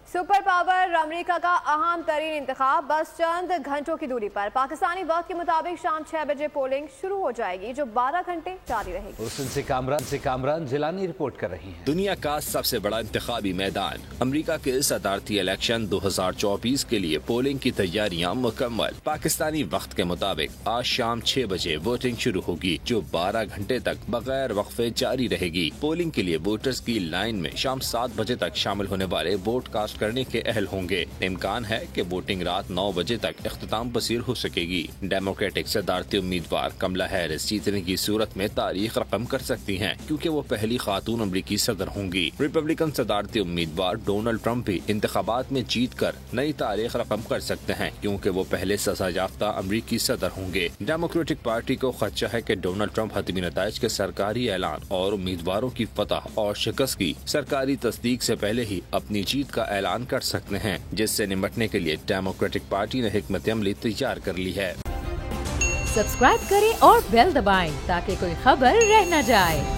Super power America का अहम तरीन इंतखाब बस चंद घंटों की दूरी पर। पाकिस्तानी वक्त के मुताबिक शाम 6 बजे पोलिंग शुरू हो जाएगी जो 12 घंटे जारी रहेगी। हुसन से कामरान जिलानी रिपोर्ट कर रही हैं। दुनिया का सबसे बड़ा इंतखाबी मैदान अमेरिका के सदारती इलेक्शन 2024 के लिए पोलिंग की तैयारियां मुकम्मल। पाकिस्तानी वक्त के मुताबिक आज शाम 6 बजे वोटिंग शुरू होगी जो 12 घंटे तक बगैर वक्फे जारी रहेगी। पोलिंग के लिए वोटर्स की लाइन में शाम 7 बजे तक शामिल होने वाले वोट कास्ट करने के अहल होंगे। इम्कान है कि वोटिंग रात 9 बजे तक इख्तिताम पसीर हो सकेगी। डेमोक्रेटिक सदारती उम्मीदवार कमला हैरिस जीतने की सूरत में तारीख रकम कर सकती हैं क्योंकि वो पहली खातून अमरीकी सदर होंगी। रिपब्लिकन सदारती उम्मीदवार डोनाल्ड ट्रंप भी इंतखाबात में जीत कर नई तारीख रकम कर सकते हैं क्योंकि वो पहले सजा याफ्ता अमरीकी सदर होंगे। डेमोक्रेटिक पार्टी को खदशा है कि डोनाल्ड ट्रंप हतमी नताइज के सरकारी ऐलान और उम्मीदवारों की फतह और शिकस्त की सरकारी तस्दीक से पहले ही अपनी जीत का ऐलान कर सकते हैं, जिससे निपटने के लिए डेमोक्रेटिक पार्टी ने हिकमत अमली तैयार कर ली है। सब्सक्राइब करें और बेल दबाएं ताकि कोई खबर रह न जाए।